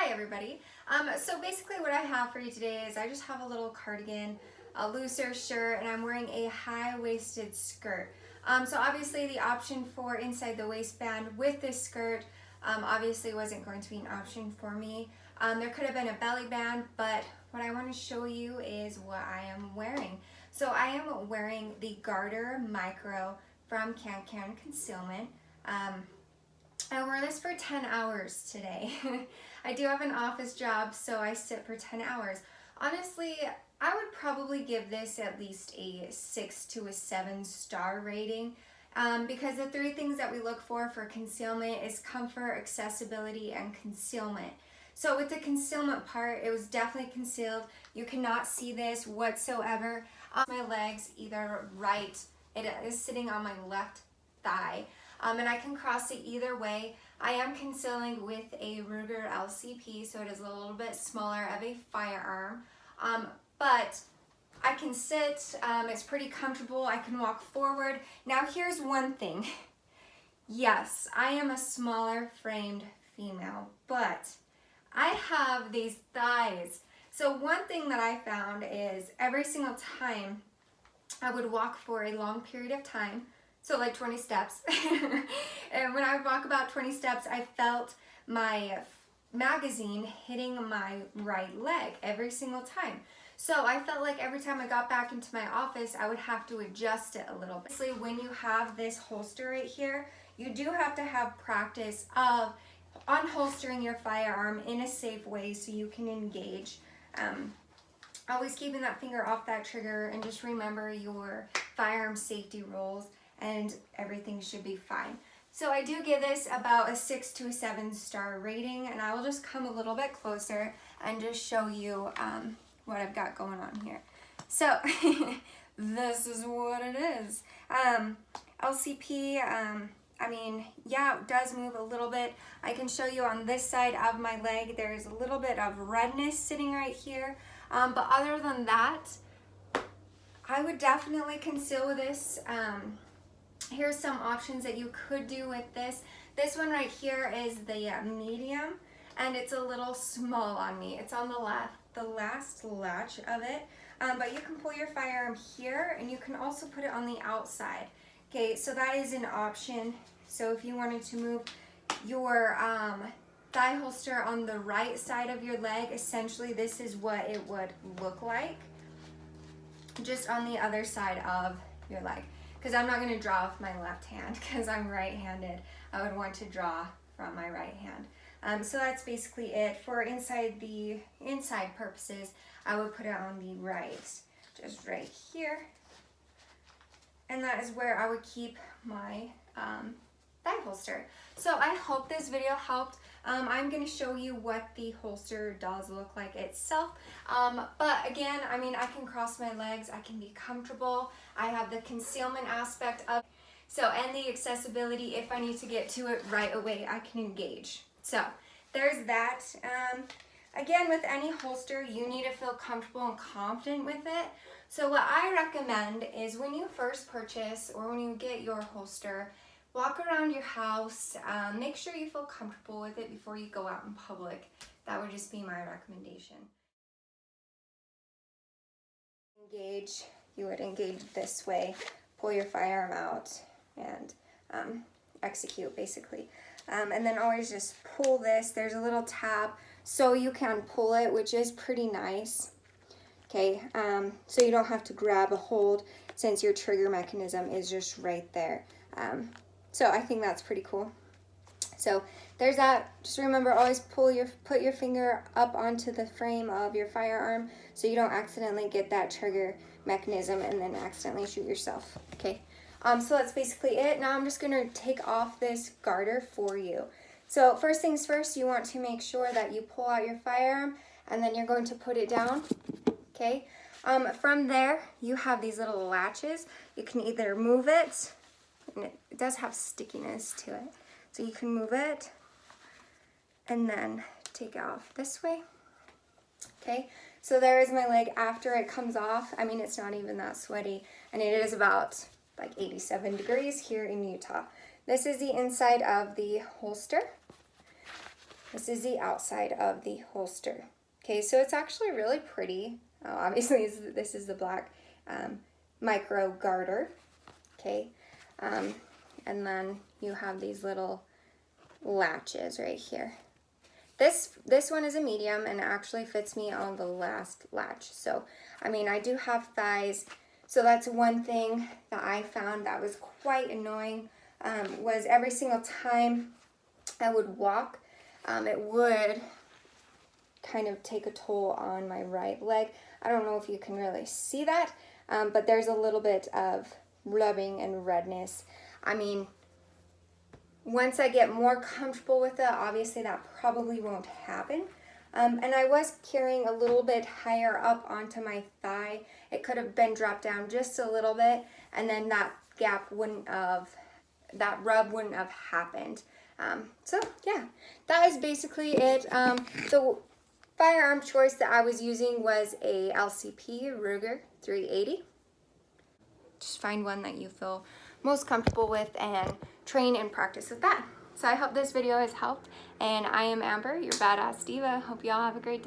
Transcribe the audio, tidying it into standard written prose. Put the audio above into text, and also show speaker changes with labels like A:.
A: Hi everybody. So basically what I have for you today is I just have a little cardigan, a looser shirt, and I'm wearing a high-waisted skirt. So obviously the option for inside the waistband with this skirt obviously wasn't going to be an option for me. There could have been a belly band, but what I want to show you is what I am wearing. So I am wearing the Garter Micro from Can Concealment. I wore this for 10 hours today. I do have an office job, so I sit for 10 hours. Honestly, I would probably give this at least a 6 to a 7 star rating because the three things that we look for concealment is comfort, accessibility, and concealment. So with the concealment part, it was definitely concealed. You cannot see this whatsoever. My legs, either right, it is sitting on my left thigh. And I can cross it either way. I am concealing with a Ruger LCP, so it is a little bit smaller of a firearm. But I can sit, it's pretty comfortable, I can walk forward. Now here's one thing. Yes, I am a smaller framed female, but I have these thighs. So one thing that I found is every single time I would walk for a long period of time, so like 20 steps. And when I would walk about 20 steps, I felt my magazine hitting my right leg every single time. So I felt like every time I got back into my office, I would have to adjust it a little bit. Obviously, when you have this holster right here, you do have to have practice of unholstering your firearm in a safe way so you can engage. Always keeping that finger off that trigger, and just remember your firearm safety rules, and everything should be fine. So I do give this about a 6 to a 7 star rating, and I will just come a little bit closer and just show you what I've got going on here. So this is what it is. LCP, I mean, yeah, it does move a little bit. I can show you on this side of my leg, there's a little bit of redness sitting right here. But other than that, I would definitely conceal with this. Here's some options that you could do with this. This one right here is the medium, and it's a little small on me. It's on the last latch of it, but you can pull your firearm here, and you can also put it on the outside. Okay, so that is an option. So if you wanted to move your thigh holster on the right side of your leg, essentially this is what it would look like, just on the other side of your leg. Because I'm not going to draw with my left hand because I'm right-handed. I would want to draw from my right hand. So that's basically it. For inside purposes, I would put it on the right, just right here. And that is where I would keep my thigh holster. So I hope this video helped. I'm going to show you what the holster does look like itself. But again, I mean, I can cross my legs, I can be comfortable. I have the concealment aspect of and the accessibility. If I need to get to it right away, I can engage. So there's that. Again, with any holster, you need to feel comfortable and confident with it. So what I recommend is when you first purchase or when you get your holster, walk around your house, make sure you feel comfortable with it before you go out in public. That would just be my recommendation. Engage, you would engage this way, pull your firearm out, and execute basically. And then always just pull this. There's a little tab so you can pull it, which is pretty nice. Okay, so you don't have to grab a hold since your trigger mechanism is just right there. So I think that's pretty cool. So there's that. Just remember, always put your finger up onto the frame of your firearm so you don't accidentally get that trigger mechanism and then accidentally shoot yourself. Okay, so that's basically it. Now I'm just going to take off this garter for you. So first things first, you want to make sure that you pull out your firearm and then you're going to put it down. Okay, from there you have these little latches. You can either move it, and it does have stickiness to it, so you can move it and then take it off this way. Okay, so there is my leg after it comes off. I mean, it's not even that sweaty, and it is about like 87 degrees here in Utah. This is the inside of the holster. This is the outside of the holster. Okay, so it's actually really pretty. Obviously, this is the black micro garter. Okay, and then you have these little latches right here. This one is a medium and it actually fits me on the last latch. So, I mean, I do have thighs. So that's one thing that I found that was quite annoying, was every single time I would walk, it would kind of take a toll on my right leg. I don't know if you can really see that, but there's a little bit of rubbing and redness. I mean, once I get more comfortable with it, obviously that probably won't happen. And I was carrying a little bit higher up onto my thigh. It could have been dropped down just a little bit, and then that rub wouldn't have happened. So yeah, that is basically it. The firearm choice that I was using was a LCP Ruger 380. Just find one that you feel most comfortable with and train and practice with that. So I hope this video has helped, and I am Amber, your badass diva. Hope y'all have a great day.